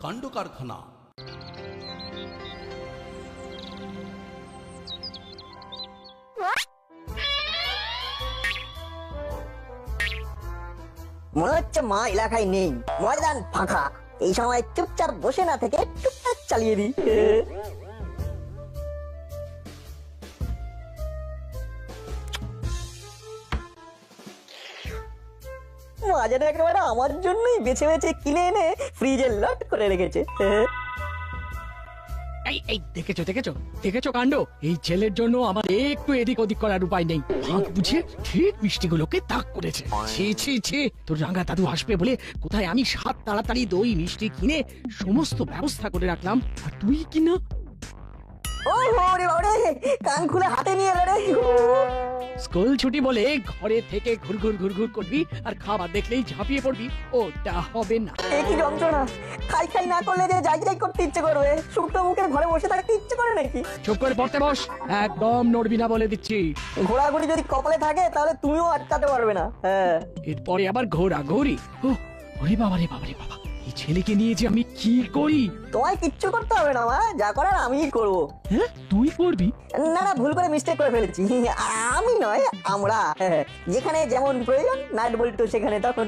কাণ্ড কারখানা। মনে হচ্ছে মা এলাকায় নেই, ময়দান ফাঁকা। এই সময় চুপচাপ বসে না থেকে টুকটাক চালিয়ে দিই। মা যেন একেবারে আমার জন্যই বেছে বেছে কিনে এনে ফ্রিজে লট করে রেখেছে। এই এই দেখেছো দেখেছো দেখেছো কাণ্ড। এই ছেলের জন্য আমার একটু এদিক ওদিক করার উপায় নেই। ভাগ বুঝে ঠিক মিষ্টিগুলোকে তাক করেছে। ছি ছি ছি, তোর রাঙা দাদু আসবে বলে কোথায় আমি সাত তাড়াতাড়ি দই মিষ্টি কিনে সমস্ত ব্যবস্থা করে রাখলাম, আর তুই কিনা। ওই ওরে বাবারে, কান খুলে হাতে নিয়ে এলো রে। স্কুল ছুটি বলে ঘরে থেকে ঘুরঘুর ঘুরঘুর করবি আর খাবার দেখলেই ঝাঁপিয়ে পড়বি, ওটা হবে না। এ কি যন্ত্রণা! খাই খাই না করলে যে যাই যাই করতে ইচ্ছে করবে, শুকনো মুখের ঘরে বসে থাকতে ইচ্ছে করে নাকি? চুপ করে পড়তে বস, একদম নড়বি না বলে দিচ্ছি। ঘোরাঘুরি যদি কপালে থাকে তাহলে তুমিও আটকাতে পারবে না। হ্যাঁ, এরপরে আবার ঘোরাঘুরি। ওরে বাবা রে বাবা রে বাবা, এই ছেলেকে নিয়ে যে আমি কি করি। তোমায় কিচ্ছু করতে হবে না মা, যা করার আমিই করবো। হ্যাঁ, তুই করবি? না না, ভুল করে মিস্টেক করে ফেলেছি। আমি নয়, আমরা। হ্যাঁ, যেখানে যেমন প্রয়োজন নাট বল্টু সেখানে তখন।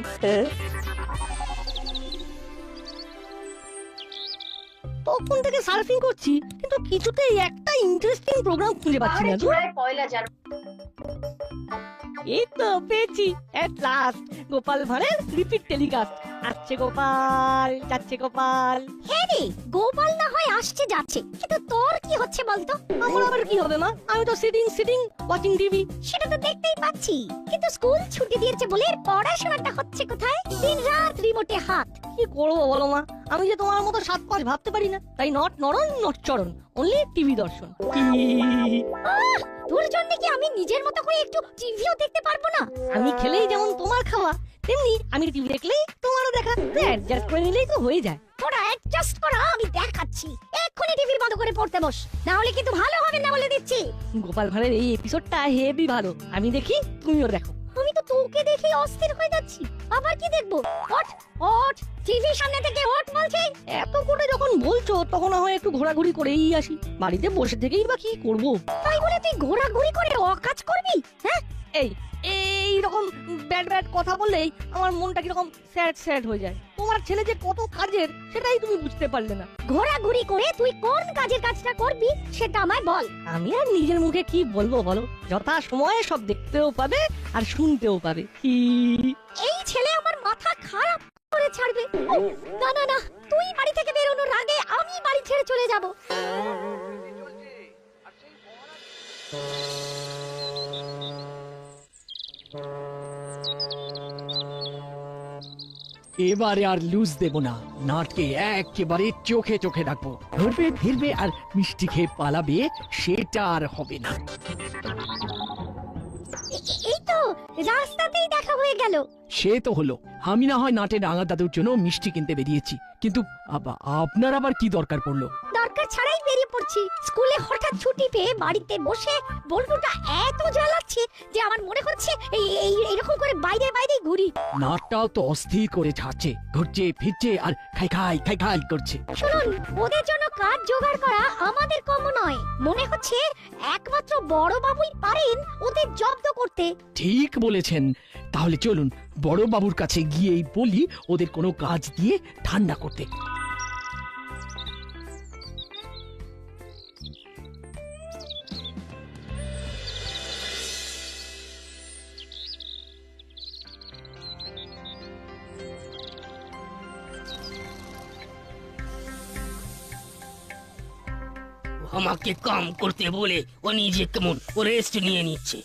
তখন থেকে সার্ফিং করছি, কিন্তু কিছুতেই একটা ইন্টারেস্টিং প্রোগ্রাম খুঁজে পাচ্ছি না। এই তো পেয়েছি, এট লাস্ট গোপাল ভাঁড়ের রিপিট টেলিকাস্ট। আসছে গোপাল, যাচ্ছে গোপাল। হ্যাঁ রে, গোপাল না হয় আসছে যাচ্ছে, কিন্তু তোর কি হচ্ছে বলতো? আমার আবার কি হবে মা? আমি তো সিটিং ওয়াচিং টিভি। সেটা তো দেখতেই পাচ্ছি, কিন্তু স্কুল ছুটি দিয়েছে বলে পড়াশোনাটা হচ্ছে কোথায়? দিন রাত রিমোটে হাত। কি করবো বলো মা, আমি যে তোমার মতো সাত পাঁচ ভাবতে পারি না, তাই নট নরন নট চরণ, অনলি টিভি দর্শন। আহ, তোর জন্য কি আমি নিজের মতো করে একটু টিভিও দেখতে পারবো না? আমি খেলেই যেমন তোমার খাওয়া, তেমনি আমি টিভি দেখলেই তোমারও দেখা। অ্যাডজাস্ট করে নিলেই তো হয়ে যায়। তোরা অ্যাডজাস্ট করা আমি দেখাচ্ছি। এক্ষুনি টিভি বন্ধ করে পড়তে বস, না হলে কিন্তু ভালো হবে না বলে দিচ্ছি। গোপাল ভাঁড়ের এই এপিসোডটা হেভি ভালো, আমি দেখি তুমিও দেখো। আমি তো তোকে দেখে অস্থির হয়ে যাচ্ছি। আবার কি দেখবো? ওঠ ওঠ, টিভির সামনে থেকে ওঠ বলছি। এত করে যখন বলছো, তখন না হয় একটু ঘোরাঘুরি করেই আসি। বাড়িতে বসে থেকেই বা কি করবো? তাই বলে তুই ঘোরাঘুরি করে অকাজ করবি? হ্যাঁ, এই রকম ব্যাড ব্যাড কথা বললেই আমার মনটা কিরকম স্যাড হয়ে যায়। তোমার ছেলে যে কত কাজের, সেটাই তুমি বুঝতে পারলে না। ঘোরাঘুরি করে তুই কোন কাজের কাজটা করবি সেটা আমায় বল। আমি আর নিজের মুখে কি বলবো বলো? যথা সময়ে সব দেখতেও পাবে আর শুনতেও পাবে। এই ছেলে আমার মাথা খারাপ করে ছাড়বে। না না না, তুই বাড়ি থেকে বেরোনোর আগে আমি বাড়ি ছেড়ে চলে যাব। এবারে আর লুজ দেব না, নাটকে একেবারে চোখে চোখে রাখবো। ধরবে ফিরবে আর মিষ্টি খেয়ে পালাবে, সেটা আর হবে না। এই তো রাস্তাতেই দেখা হয়ে গেল। সে তো হলো, আমি না হয় নাটে রাঙা দাদুর জন্য মিষ্টি কিনতে বেরিয়েছি, কিন্তু আপনার আবার কি দরকার পড়লো? দরকার ছাড়াই বেরিয়ে পড়ছি। স্কুলে হঠাৎ ছুটি পেয়ে বাড়িতে বসে বল্টুটা এত জ্বালাচ্ছে যে আমার মনে হচ্ছে এইরকম করে বাইরে বাইরে ঘুরি। নাটটাও তো অস্থির করে ছাড়ছে, ঘুরছে ফিরছে আর খাই খাই করছে। শুনুন, ওদের জন্য কাজ জোগাড় করা আমাদের কম নয়। মনে হচ্ছে একমাত্র বড় বাবুই পারেন ওদের জব্দ করতে। ঠিক বলেছেন, তাহলে চলুন বড় বাবুর কাছে গিয়েই বলি ওদের কোনো কাজ দিয়ে ঠান্ডা করতে। আমাকে কাম করতে বলে ও নিজে কেমন রেস্ট নিয়ে নিচ্ছে।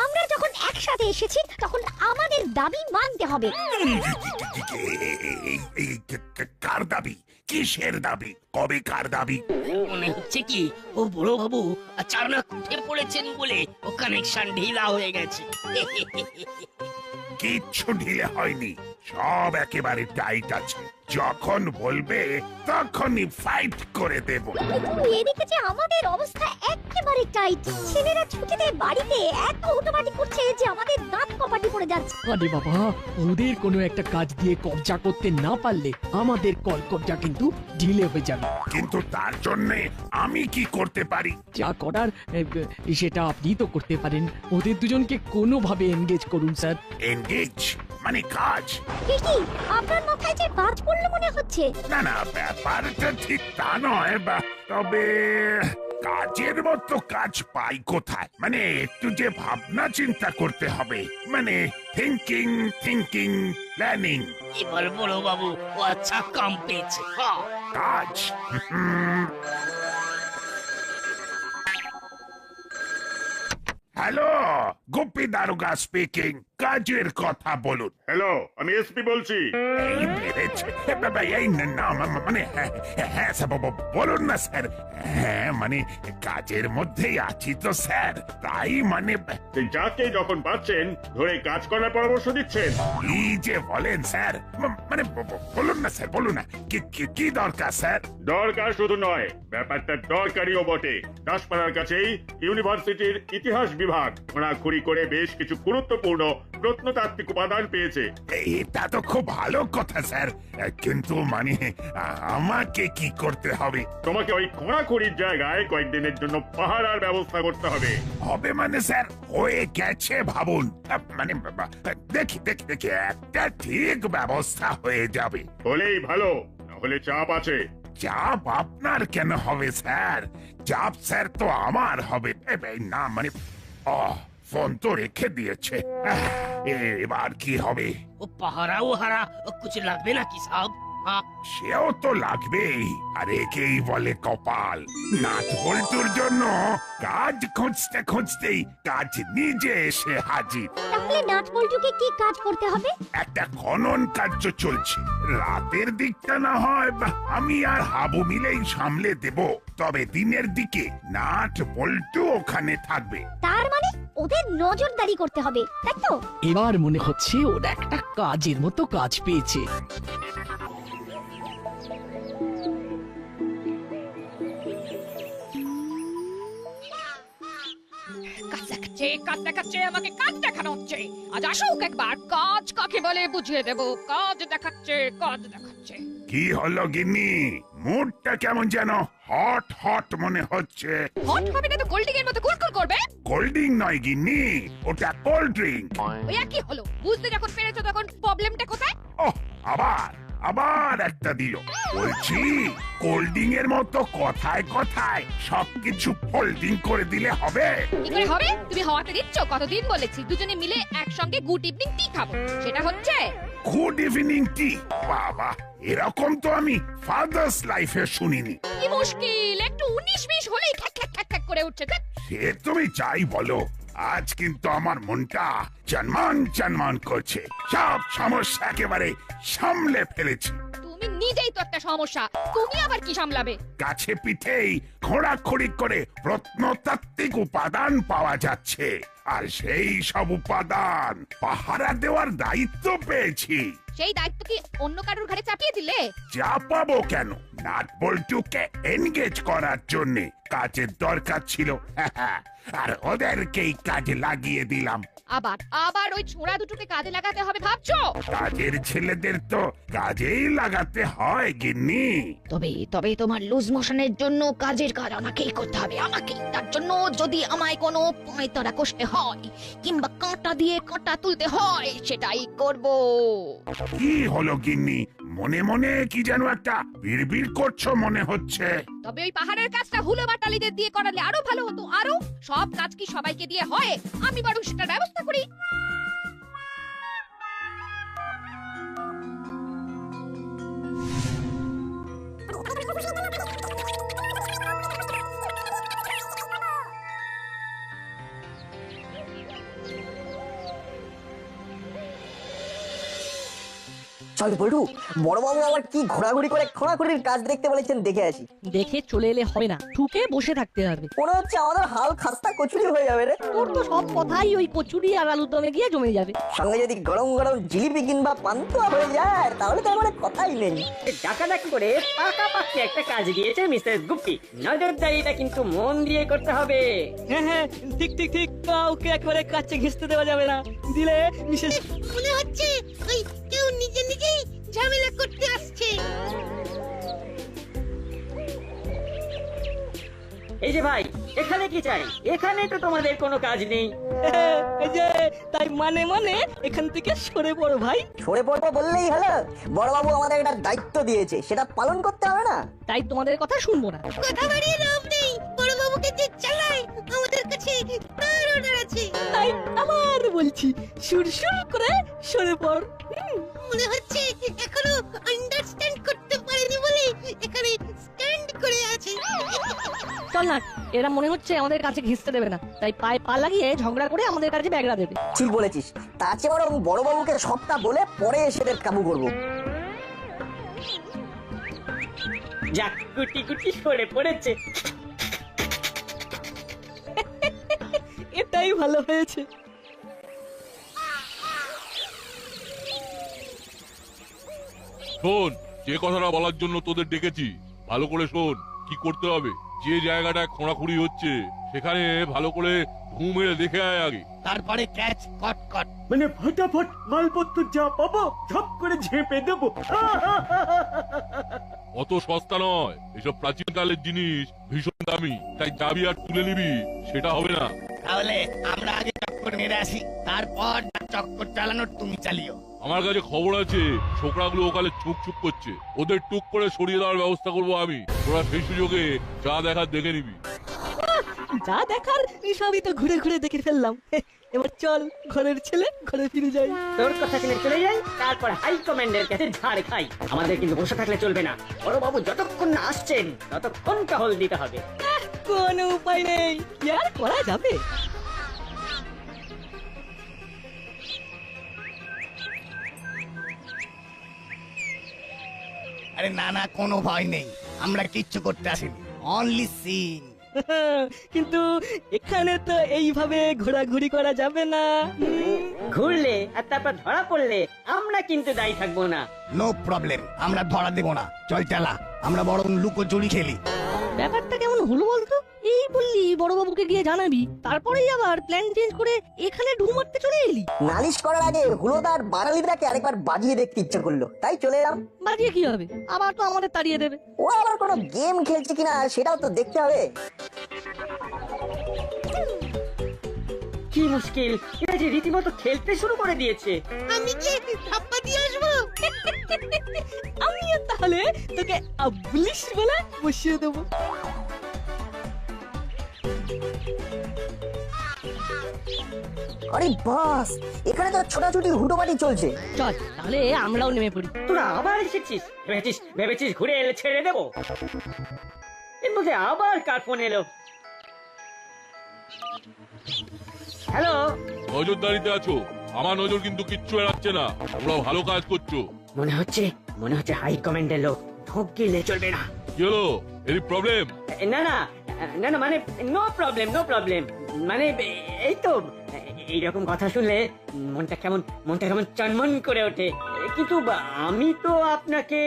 আমরা যখন একসাথে এসেছি তখন আমাদের দাবি মানতে হবে। কার দাবি? কিসের দাবি? কবে কার দাবি? মনে হচ্ছে কি ও বড় বাবু আচানক উঠে পড়েছেন বলে ও কানেকশন ঢিলা হয়ে গেছে। কিচ্ছু ঢিলে হয়নি, সব একেবারে টাইট আছে। যখন বলবে তখনই ফাইট করে দেব। কিন্তু এদিকে যে আমাদের অবস্থা একেবারে টাইট। ছেলেরা ছুটিতে বাড়িতে এত হুটোপাটি করছে যে আমাদের দাঁত কপাটি পড়ে যাচ্ছে। আরে বাবা, ওদের কোনো একটা কাজ দিয়ে কবজা করতে না পারলে আমাদের কবজা কিন্তু ঢিলে হয়ে যাবে। কিন্তু তার জন্য আমি কি করতে পারি? যা করার সেটা আপনি তো করতে পারেন। ওদের দুজনকে কোনোভাবে এনগেজ করুন স্যার। এনগেজ মানে কাজ? কি আপনার মাথায় যে বাজ পড়লো মনে হচ্ছে? না না, ব্যাপারটা ঠিক তা নয়, তবে কাজের মতো কাজ পাই কোথায়? মানে একটু যে ভাবনা চিন্তা করতে হবে, মানে থিঙ্কিং প্ল্যানিং। এবার বড় বাবু ও আচ্ছা কাম পেয়েছে। হ্যাঁ, কাজ। হ্যালো, গুপ্পি দারোগা স্পিকিং। কাজের কথা বলুন। হ্যালো, আমি এসপি বলছি। এই মেরেছে বাবা, এই না মানে হ্যাঁ স্যার, বলুন না স্যার। হ্যাঁ মানে কাজের মধ্যেই আছি তো স্যার, তাই মানে সেই যাকে যখন পাচ্ছেন ধরে কাজ করার পরামর্শ দিচ্ছেন। কি যে বলেন স্যার, মানে বলুন না স্যার, বলুন না কি দরকার স্যার? দরকার শুধু নয়, ব্যাপারটা দরকারিও বটে। দাসপাড়ার কাছেই ইউনিভার্সিটির ইতিহাস বিভাগ খোঁড়াখুড়ি করে বেশ কিছু গুরুত্বপূর্ণ প্রত্নতাত্ত্বিক উপাদান পেয়েছে। এটা তো খুব ভালো কথা স্যার, কিন্তু মানে আমাকে কি করতে হবে? তোমাকে ওই খোঁড়াখুড়ির জায়গায় কয়েকদিনের জন্য পাহারার ব্যবস্থা করতে হবে। হবে মানে স্যার হয়ে গেছে ভাবুন। মানে দেখি একটা ঠিক ব্যবস্থা হয়ে যাবে। হলেই ভালো, নাহলে চাপ আছে। চাপ আপনার কেন হবে স্যার? চাপ স্যার তো আমার হবে। না মানে ফোন তো রেখে দিয়েছে। এবার কি হবে? ও পাহারাও হারা কুছ লাগবে নাকি সাহেব? হ্যাঁ, সেও তো লাগবেই, আর একেই বলে কপাল। নাট বল্টুর জন্য কাজ খুঁজতেই কাজ নিজে এসে হাজির। তাহলে নাট বল্টুকে কি কাজ করতে হবে? একটা খনন কার্য চলছে। রাতের দিকটা না হয় আমি আর হাবু মিলেই সামলে দেব, তবে দিনের দিকে নাট বল্টু ওখানে থাকবে। তার মানে ওদের নজরদারি করতে হবে, তাই তো? এবার মনে হচ্ছে ওরা একটা কাজের মতো কাজ পেয়েছে। কাজ দেখাচ্ছে আমাকে কাজ দেখানো হচ্ছে। আজ আসুক একবার, কাজ কাকে বলে বুঝিয়ে দেব। কাজ দেখাচ্ছে। কি হলো গিন্নি, মুডটা কেমন যেন হট মনে হচ্ছে? হট হবে না তো কোল্ড এর মতো কুলকুল করবে? কোল্ড ড্রিঙ্ক নয় গিন্নি, ওটা কোল্ড ড্রিঙ্ক। ওই কি হলো? বুঝতে যখন পেরেছো তখন প্রবলেমটা কোথায়? ওহ, আবার একটা দিল। বলছি কোল্ড ড্রিঙ্ক এর মতো কথায় সবকিছু ফোল্ডিং করে দিলে হবে? কি করে হবে? তুমি হওয়াতে দিচ্ছ? কতদিন বলেছি দুজনে মিলে একসঙ্গে গুড ইভিনিং টি খাবো, সেটা হচ্ছে? Good evening tea? বাবা, এরকম তো আমি ফাদার্স লাইফে শুনিনি। কি মুশকিল, একটু 19-20 হলেই খ্যাক খ্যাক করে উঠছে। সে তুমি যাই বলো, আজ কিন্তু আমার মনটা চনমান করছে। সব সমস্যা একেবারে সামলে ফেলেছি। তুমি নিজেই তো একটা সমস্যা, তুমি আবার কি সামলাবে? কাছে পিঠেই খোঁড়াখড়ি করে প্রত্নতাত্ত্বিক উপাদান পাওয়া যাচ্ছে, আর সেই সব উপাদান পাহারা দেওয়ার দায়িত্ব পেয়েছি। সেই দায়িত্ব কি অন্য কারোর ঘাড়ে চাপিয়ে দিলে? চাপাবো কেন? নাট বল্টুকে এনগেজ করার জন্য কাজের দরকার ছিল, আর ওদেরকেই কাজে লাগিয়ে দিলাম। আবার ওই ছোঁড়া দুটোকে কাজে লাগাতে হবে ভাবছো? কাজের ছেলেদের তো কাজেই লাগাতে হয় গিন্নি। তবে তোমার লুজ মোশনের জন্য কাজের কাজ আমাকেই করতে হবে, আমাকেই। তার জন্য যদি আমায় কোনো পয়তারা কষতে হয় কিংবা কাঁটা দিয়ে কাঁটা তুলতে হয়, সেটাই করব। কি হলো গিন্নি, মনে কি যেন একটা বিড়বিড় করছো মনে হচ্ছে? তবে ওই পাহাড়ের কাজটা হুলো বাটালিদের দিয়ে করালে আরো ভালো হতো। আরো সব কাজ কি সবাইকে দিয়ে হয়? আমি বরং সেটার ব্যবস্থা করি। চল বলটু, বড়বাবু আবার কি ঘোরাঘুরি করে খোঁড়াখুড়ির কাজ দেখতে বলেছেন, দেখে আসি। দেখে চলে এলে হবে না, ঠুকে বসে থাকতে হবে। মনে হচ্ছে আমাদের হাল খাস্তা কচুরি হয়ে যাবে রে। তোর তো সব কথাই ওই কচুরি আর আলুর দমে গিয়ে জমে যাবে। সঙ্গে যদি গরম গরম জিলিপি কিংবা পান্তুয়া হয়ে যায় তাহলে তো আমার কথাই নেই। ডাকাডাকি করে পাকাপাকি একটা কাজ দিয়েছে মিসেস গুপ্তি। নজরদারিটা কিন্তু মন দিয়ে করতে হবে। হ্যাঁ হ্যাঁ, ঠিক ঠিক ঠিক, কাউকে একবারে কাছে ঘেঁচতে দেওয়া যাবে না, দিলে বিশেষ। মনে হচ্ছে ওই কেউ নিজে নিজেই ঝামেলা করতে আসছে। এই যে ভাই, এখানে কি চাই? এখানে তো তোমাদের কোনো কাজ নেই। এই যে তাই মানে মানে এখান থেকে সরে পড়ো ভাই। সরে পড়বো বললেই হলো? বড়বাবু আমাদের একটা দায়িত্ব দিয়েছে, সেটা পালন করতে হবে না? তাই তোমাদের কথা শুনবো না। কথা বাড়িয়ে লাভ নেই, বড় বাবুকে যে চালায় আমাদের কাছে তার অর্ডার আছে। তাই আবার বলছি, সুরসুর করে সরে পড়। মনে হচ্ছে এখনো আন্ডারস্ট্যান্ড করতে পারেনি বলে এখানে স্ট্যান্ড করে আছে। চল না, এরা মনে হচ্ছে আমাদের কাছে ঘেঁচতে দেবে না, তাই পায়ে পা লাগিয়ে ঝগড়া করে আমাদের কাছে ব্যাগরা দেবে। ঠিক বলেছিস, তার চেয়ে বরং বড়বাবুকে সবটা বলে পরে এসে কাবু করবো। যাক, গুটি গুটি সরে পড়েছে। এটাই ভালো হয়েছে। শোন, যে কথাটা বলার জন্য তোদের ডেকেছি ভালো করে শোন। কি করতে হবে, যে জায়গাটায় খোঁড়াখুড়ি হচ্ছে সেখানে ভালো করে ঘুম মেরে দেখে আয় আগে। তারপরে ক্যাচ কট কট। মানে ফটাফট মালপত্র যা পাবো ঝপ করে ঝেপে দেবো। অত সস্তা নয়, এসব প্রাচীনকালের জিনিস ভীষণ দামি, তাই যাবি আর তুলে নিবি সেটা হবে না। তাহলে আমরা আগে চক্কর মেরে আসি, তারপর চক্কর চালানোর তুমি চালিও। আমার কাছে খবর আছে ছোকরাগুলো ওখানে চুপ চুপ করছে, ওদের টুক করে সরিয়ে দেওয়ার ব্যবস্থা করবো আমি। তোরা সেই সুযোগে যা দেখার দেখে নিবি। যা দেখার সবই তো ঘুরে ঘুরে দেখে ফেললাম। এবার চল, ঘরের ছেলে ঘরে ফিরে যাই। তোর কথা শুনে চলে যাই, তারপর হাই কমান্ডের কাছে ঝাড় খাই। আমাদের কিন্তু বসে থাকলে চলবে না। বড়বাবু যতক্ষণ না আসছেন ততক্ষণ টহল দিতে হবে। কোনো উপায় নেই, কি আর করা যাবে। আরে না না, কোনো ভয় নেই, আমরা কিচ্ছু করতে আসিনি, অনলি সিন। কিন্তু এখানে তো এইভাবে ঘোরাঘুরি করা যাবে না। ঘুরলে আর তারপর ধরা পড়লে আমরা কিন্তু দায়ী থাকবো না। নো প্রবলেম, আমরা ধরা দেব না। চল চালা, আমরা বরং লুকোচুরি খেলি। ব্যাপারটা কেমন হলো বলতো? এই বললি বড়বাবুকে গিয়ে জানাবি, তারপরেই আবার প্ল্যান চেঞ্জ করে এখানে ঢু মারতে চলে এলি। নালিশ করার আগে হুলোদার বাঙালিটাকে আরেকবার বাজিয়ে দেখতে ইচ্ছে করলো, তাই চলে এলাম। বাজিয়ে কি হবে, আবার তো আমাদের তাড়িয়ে দেবে। ও আবার কোনো গেম খেলছে কিনা সেটাও তো দেখতে হবে। কি মুশকিল, এরা যে রীতিমতো খেলতে শুরু করে দিয়েছে। আমি কি ধাপ্পা দিয়ে আসবো? আমিও তাহলে তোকে আবলিশ বলে বসিয়ে দেবো। আরে বাস, এখানে তো ছোটাছুটি হুটোপাটি চলছে। চল তাহলে আমরাও নেমে পড়ি। তোরা আবার এসেছিস? ভেবেছিস ঘুরে এলে ছেড়ে দেবো? এর মধ্যে আবার কার ফোন এলো? হ্যালো, নজরদারিতে আছো? আমার নজর কিন্তু কিচ্ছু এড়াচ্ছে না, তোমরা ভালো কাজ করছো। মনে হচ্ছে হাই কমান্ডের লোক। ঢোক গিলে চলবে না। কি হলো, এর প্রবলেম? না না না না, মানে নো প্রবলেম, মানে এই তো এইরকম কথা শুনলে মনটা কেমন চনমন করে ওঠে। কিন্তু আমি তো আপনাকে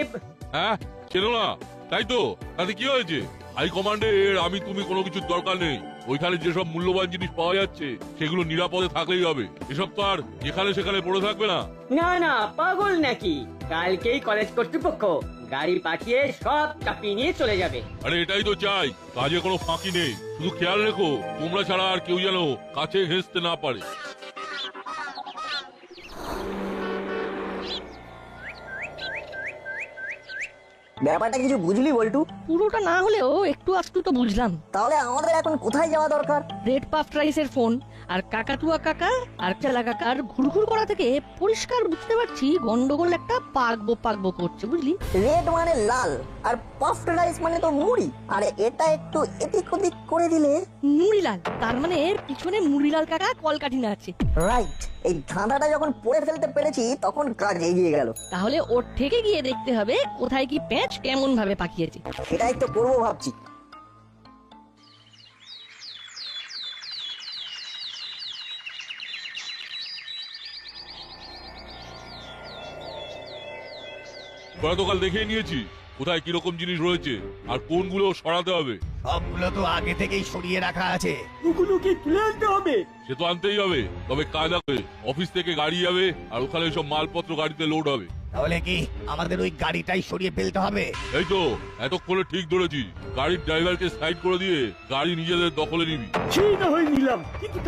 হ্যাঁ, চেনো না তাই তো? তাতে কি হয়েছে? হাই কমান্ডের আমি তুমি কোনো কিছুর দরকার নেই। ওইখানে যেসব মূল্যবান জিনিস পাওয়া যাচ্ছে সেগুলো নিরাপদে থাকলেই হবে। এসব তো আর যেখানে সেখানে পড়ে থাকবে না। না না, পাগল নাকি? কালকেই কলেজ কর্তৃপক্ষ গাড়ি পাঠিয়ে সব চাপিয়ে নিয়ে চলে যাবে। আরে এটাই তো চাই, কাজে কোনো ফাঁকি নেই। শুধু খেয়াল রেখো তোমরা ছাড়া আর কেউ যেন কাছে ঘেঁচতে না পারে। ব্যাপারটা কিছু বুঝলি বল্টু? পুরোটা না হলেও একটু আধটু তো বুঝলাম। তাহলে আমাদের এখন কোথায় যাওয়া দরকার? রেড পাফ রাইসের ফোন আর কাকাতুয়া কাকা আর চেলা কাকার ঘুরঘুর করা থেকে পরিষ্কার বুঝতে পারছি গন্ডগোল একটা পাকবো করছে, বুঝলি? রেড মানে লাল, আর পাফড রাইস মানে তো মুড়ি, আর এটা একটু এদিক ওদিক করে দিলে। মুড়িলাল, তার মানে পিছনে মুড়িলাল কাকা কলকাঠিনা আছে। রাইট, এই ধাঁধাটা যখন পড়ে ফেলতে পেরেছি তখন কাজ এগিয়ে গেল। তাহলে ওর থেকে গিয়ে দেখতে হবে কোথায় কি প্যাঁচ কেমন ভাবে পাকিয়েছে। সেটাই তো করবো ভাবছি। গতকাল দেখে নিয়েছি কোথায় কিরকম জিনিস রয়েছে আর কোনগুলো সরাতে হবে। সবগুলো তো আগে থেকেই সরিয়ে রাখা আছে। ওগুলো কি তুলে আনতে হবে? সে তো আনতেই হবে, তবে কায়দা করে অফিস থেকে গাড়ি যাবে আর ওখানে সব মালপত্র গাড়িতে লোড হবে। তাহলে কি আমাদের ওই গাড়িটাই সরিয়ে ফেলতে হবে? এই তো এতক্ষণে ঠিক ধরেছি, গাড়ির ড্রাইভারকে সাইড করে দিয়ে গাড়ি নিজেদের দখলে নিবি। সেই না হয় নিলাম, কিন্তু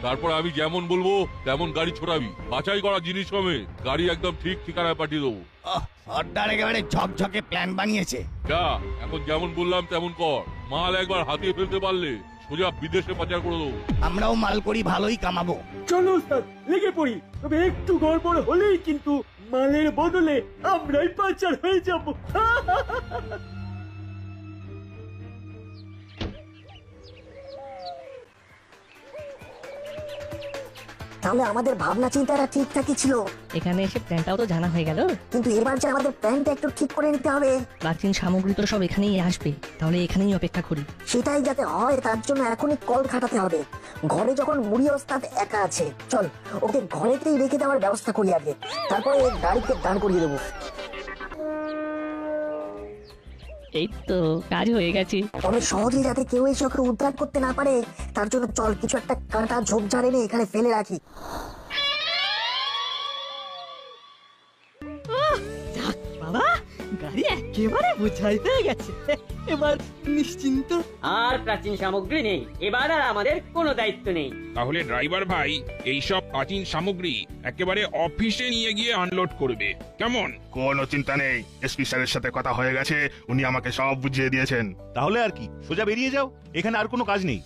তারপর আমি যেমন বলবো তেমন গাড়ি ছোড়াবি, বাছাই করা জিনিস কমে গাড়ি একদম ঠিক ঠিকানায় পাঠিয়ে দেবো। সর্দার একেবারে ঝকঝকে প্ল্যান বানিয়েছে। যা, এখন যেমন বললাম তেমন কর। মাল একবার হাতিয়ে ফেলতে পারলে সোজা বিদেশে পাচার করে দেবো। আমরাও মাল করি, ভালোই কামাবো। চলো স্যার, লেগে পড়ি। তবে একটু গড়বড় হলেই কিন্তু মালের বদলে আমরাই পাচার হয়ে যাব। তাহলে আমাদের ভাবনা চিন্তাটা ঠিকঠাকই ছিল। এখানে এসে প্ল্যানটাও তো জানা হয়ে গেল, কিন্তু এবার যে আমাদের প্ল্যানটা একটু ঠিক করে নিতে হবে। প্রাচীন সামগ্রী তো সব এখানেই আসবে, তাহলে এখানেই অপেক্ষা করি। সেটাই যাতে হয় তার জন্য এখনই কল খাটাতে হবে। ঘরে যখন মুড়ি ওস্তাদ একা আছে, চল ওকে ঘরেতেই রেখে দেওয়ার ব্যবস্থা করি আগে, তারপরে গাড়িতে দাঁড় করিয়ে দেবো। এই তো কাজ হয়ে গেছে। তবে সহজে যাতে কেউ এসে ওকে উদ্ধার করতে না পারে তার জন্য চল কিছু একটা কাঁটা ঝোপঝাড় এনে এখানে ফেলে রাখি। বাবা, গাড়ি একেবারে বোঝাই হয়ে গেছে, এবার নিশ্চিন্ত। আর প্রাচীন সামগ্রী নেই, এবার আর আমাদের কোনো দায়িত্ব নেই। তাহলে ড্রাইভার ভাই এই সব প্রাচীন সামগ্রী একেবারে অফিসে নিয়ে গিয়ে আনলোড করবে, কেমন? কোনো চিন্তা নেই, এসপি স্যারের সাথে কথা হয়ে গেছে, উনি আমাকে সব বুঝিয়ে দিয়েছেন। তাহলে আর কি, সোজা বেরিয়ে যাও, এখানে আর কোনো কাজ নেই।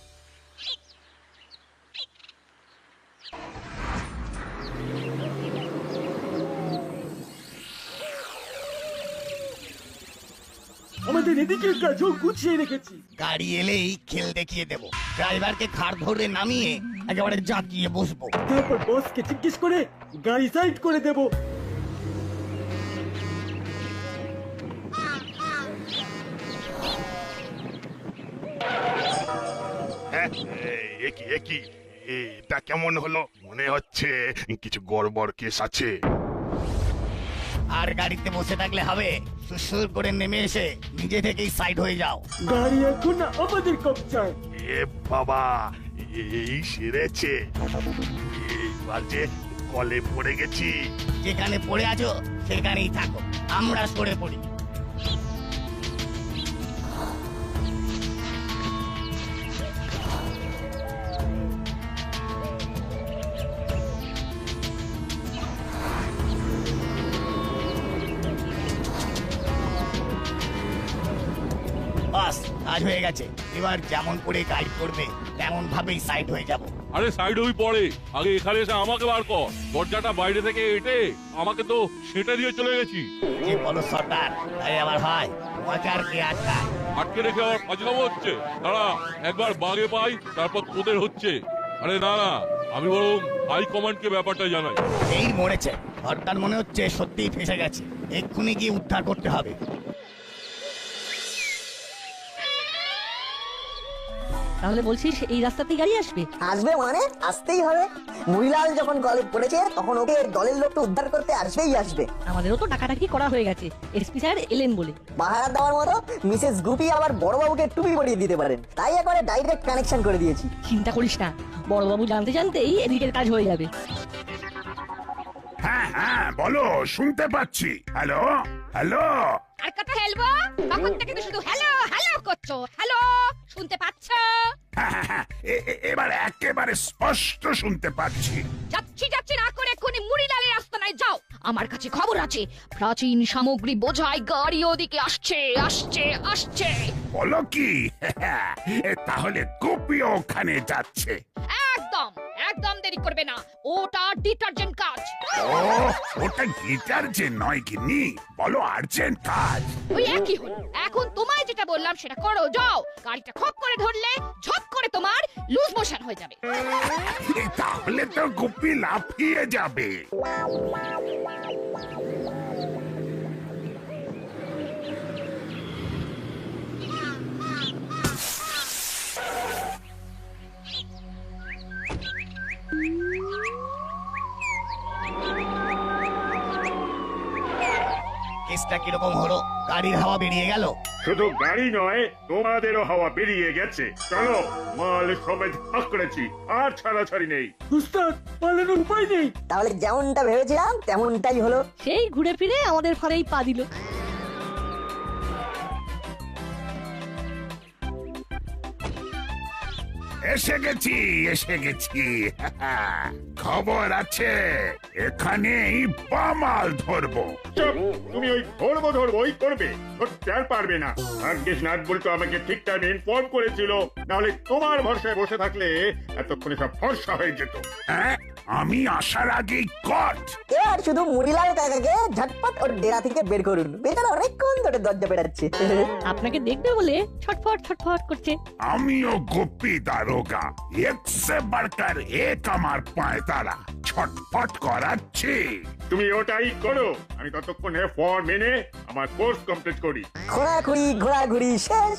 আমাদের এদিকের কাজও গুছিয়ে রেখেছি। গাড়ি এলেই খেল দেখিয়ে দেব। ড্রাইভারকে ঘাড় ধরে নামিয়ে একেবারে জাঁকিয়ে বসবো। তারপর বসকে জিজ্ঞেস করে গাড়ি সাইড করে দেব। একই এটা কেমন হলো? মনে হচ্ছে কিছু গড়বড় কেস আছে। আর গাড়িতে বসে থাকলে হবে, সুসুর করে নেমে এসে নিজে থেকেই সাইড হয়ে যাও। গাড়ি এখন আমাদের কবজায়। এ বাবা, এই সেরেছে, এইবার যে কলে পড়ে গেছি। যেখানে পড়ে আছো সেখানেই থাকো, আমরা সরে পড়ি। বাস, কাজ হয়ে গেছে। এবার যেমন করে গাইড করবে তেমন ভাবেই সাইড হয়ে যাব। আরে সাইড হই পরে, আগে এখানে এসে আমাকে বার কর। দরজাটা বাইরে থেকে এটে আমাকে তো সেটা দিয়ে চলে গেছি। যে বলো সর্দার, তাই আবার হয় মজার কে আটকায়। আটকে রেখে আবার ফাজলামো হচ্ছে। দাঁড়া, একবার বাগে পাই তারপর তোদের হচ্ছে। আরে না না, আমি বরং হাই কমান্ডকে ব্যাপারটা জানাই। এই মরেছে সর্দার, মনে হচ্ছে সত্যিই ফেসে গেছে, এক্ষুনি গিয়ে উদ্ধার করতে হবে। তাহলে বলছিস এই রাস্তাতেই গাড়ি আসবে? আসবে মানে আসতেই হবে। মুড়িলাল যখন কলে পড়েছে তখন ওকে দলের লোকটা উদ্ধার করতে আসবে। আমাদেরও তো টাকাটাকি করা হয়ে গেছে, এসপি স্যার এলেন বলে। পাহারা দেওয়ার মতো মিসেস গুপি আবার বড়বাবুকে টুপি পরিয়ে দিতে পারেন, তাই একবারে ডাইরেক্ট কানেকশন করে দিয়েছি। চিন্তা করিস না, বড়বাবু জানতে জানতেই এদিকের কাজ হয়ে যাবে। হ্যাঁ হ্যাঁ, বলো, শুনতে পাচ্ছি। Hello hello. আর কথা হেলবো, তখন থেকে তো শুধু হ্যালো হ্যালো করছো। হ্যালো, শুনতে পাচ্ছ? এবার একেবারে স্পষ্ট শুনতে পাচ্ছি। যাচ্ছি না করে এক্ষুনি মুড়িলালের আস্তানায় যাও। আমার কাছে খবর আছে, প্রাচীন সামগ্রী বোঝাই গাড়ি ওদিকে আসছে। বলো কি? তাহলে গোপী ওখানে যাচ্ছে। একদম একদম একদম দেরি করবে না, ওটা ডিটারজেন্ট কাজ। ও ওটা ডিটারজেন্ট নয় গিন্নি, বলো আর্জেন্ট কাজ। ওই একই হলো। এখন তোমায় যেটা বললাম সেটা করো, যাও। গাড়িটা খপ করে ধরলে ঝপ করে তোমার লুজ মোশন হয়ে যাবে। তাহলে তো গুপি লাফিয়ে যাবে। কেসটা কিরকম হলো? গাড়ির হাওয়া বেরিয়ে গেল? শুধু গাড়ি নয়, তোমাদেরও হাওয়া বেরিয়ে গেছে। চলো, মাল সমেত ভাগ করেছি, আর ছাড়াছাড়ি নেই। উস্তাদ, পালানোর উপায় নেই। তাহলে যেমনটা ভেবেছিলাম তেমনটাই হলো। সেই ঘুরে ফিরে আমাদের ফাঁড়েই পা দিল। এসে গেছি, এসে গেছি। খবর আছে, এখানেই বামাল ধরবো। চুপ, তুমি ওই ধরবোই করবে, ধরতে আর পারবে না। ভাগ্যিস নাট বলতো আমাকে ঠিক টাইমে ইনফর্ম করেছিল, নাহলে তোমার ভরসায় বসে থাকলে এতক্ষণে সব ফর্সা হয়ে যেত। হ্যাঁ, আমি আসার আগেই কট। এবার শুধু মুড়িলাল কাকাকে ঝটপট ওর ডেরা থেকে বের করুন, বেচারা অনেকক্ষণ ধরে দরজা বেড়াচ্ছে। আপনাকে দেখবে বলে ছটফট ছটফট করছে। আমিও গোপী দারোগা, একসে বাড়কার এক আমার পায় তারা ছটফট করাচ্ছি। তুমি ওটাই করো, আমি ততক্ষণে ফর্ম মেনে আমার কোর্স কমপ্লিট করি। ঘোরাঘুরি শেষ।